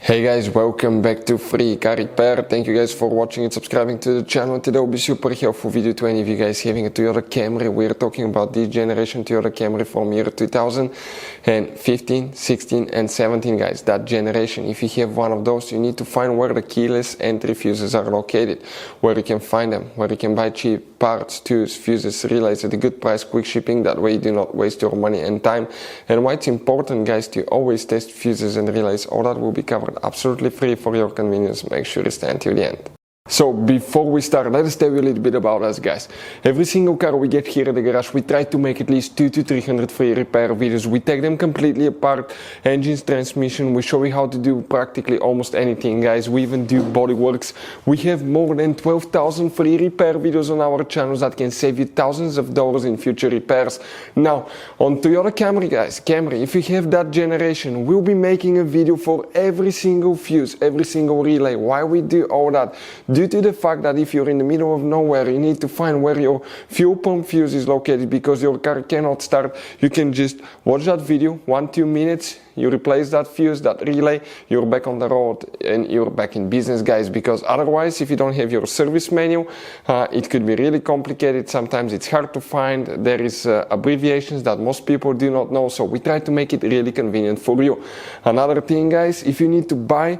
Hey guys, welcome back to Free Car Repair. Thank you guys for watching and subscribing to the channel. Today will be super helpful video to any of you guys having a Toyota Camry. We're talking about this generation Toyota Camry from year 2015, 16 and 17 guys. That generation, if you have one of those, you need to find where the keyless entry fuses are located, where you can find them, where you can buy cheap parts, tools, fuses, relays at a good price, quick shipping. That way you do not waste your money and time. And why it's important guys to always test fuses and relays. All that will be covered absolutely free for your convenience. Make sure you stay until the end. So before we start, let us tell you a little bit about us guys. Every single car we get here at the garage, we try to make at least 200 to 300 free repair videos. We take them completely apart, engines, transmission, we show you how to do practically almost anything guys. We even do body works. We have more than 12,000 free repair videos on our channels that can save you thousands of dollars in future repairs. Now on Toyota Camry guys, if you have that generation, we'll be making a video for every single fuse, every single relay. Why we do all that? Due to the fact that if you're in the middle of nowhere, you need to find where your fuel pump fuse is located because your car cannot start. You can just watch that video, 1-2 minutes, you replace that fuse, that relay, you're back on the road and you're back in business guys, because otherwise if you don't have your service manual, it could be really complicated. Sometimes it's hard to find. There is abbreviations that most people do not know, so we try to make it really convenient for you. Another thing guys, if you need to buy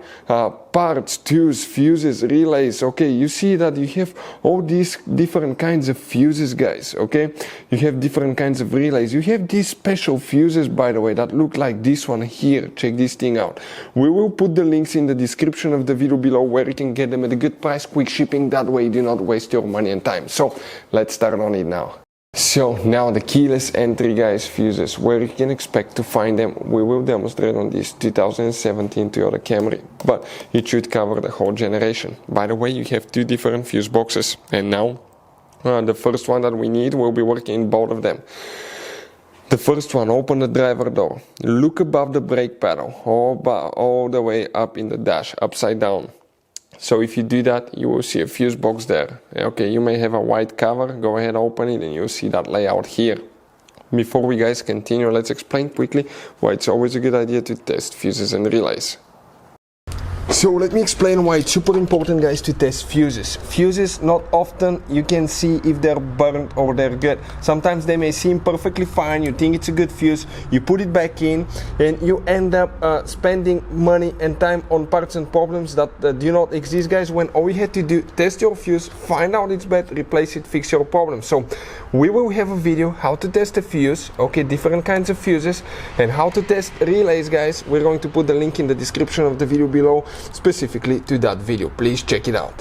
parts, tools, fuses, relays, okay, you see that you have all these different kinds of fuses guys, okay, you have different kinds of relays, you have these special fuses by the way that look like this one here. Check this thing out. We will put the links in the description of the video below where you can get them at a good price, quick shipping. That way you do not waste your money and time. So let's start on it now. So now the keyless entry guys fuses, where you can expect to find them, we will demonstrate on this 2017 Toyota Camry, but it should cover the whole generation. By the way, you have two different fuse boxes, and now the first one that we need will be working in both of them. The first one, open the driver door, look above the brake pedal, all the way up in the dash, upside down. So if you do that, you will see a fuse box there. Okay, you may have a white cover, go ahead, open it, and you'll see that layout here. Before we guys continue, let's explain quickly why it's always a good idea to test fuses and relays. So let me explain why it's super important guys to test fuses. Fuses, not often you can see if they're burnt or they're good. Sometimes they may seem perfectly fine, you think it's a good fuse, you put it back in and you end up spending money and time on parts and problems that do not exist guys, when all you had to do, test your fuse, find out it's bad, replace it, fix your problem. So we will have a video how to test a fuse, okay, different kinds of fuses, and how to test relays guys. We're going to put the link in the description of the video below specifically to that video. Please check it out.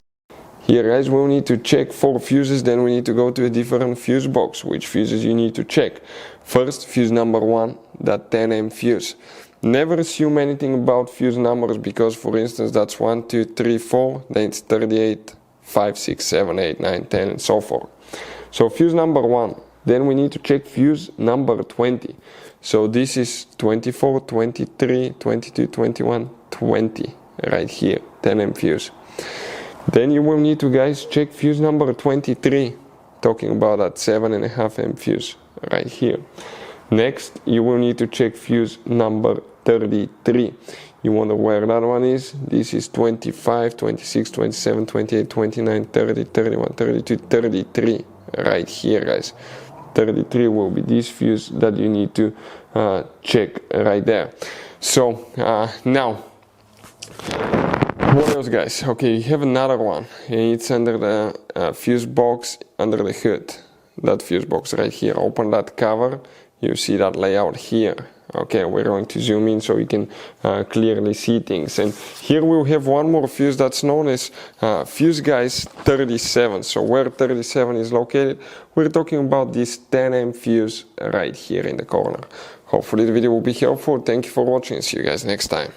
Here guys, we'll need to check 4 fuses, then we need to go to a different fuse box. Which fuses you need to check? First, fuse number 1, that 10M fuse. Never assume anything about fuse numbers, because for instance that's 1, 2, 3, 4, then it's 38, 5, 6, 7, 8, 9, 10 and so forth. So fuse number 1. Then we need to check fuse number 20. So this is 24, 23, 22, 21, 20. Right here, 10M fuse. Then you will need to guys check fuse number 23, talking about that 7.5M fuse right here. Next you will need to check fuse number 33. You wonder where that one is. This is 25, 26, 27, 28, 29, 30, 31, 32, 33 right here guys. 33 will be this fuse that you need to check right there. So now what else guys? Okay, you have another one, and it's under the fuse box, under the hood. That fuse box right here, open that cover, you see that layout here. Okay, we're going to zoom in so you can clearly see things. And here we'll have one more fuse that's known as fuse guys 37. So where 37 is located, we're talking about this 10M fuse right here in the corner. Hopefully the video will be helpful. Thank you for watching. See you guys next time.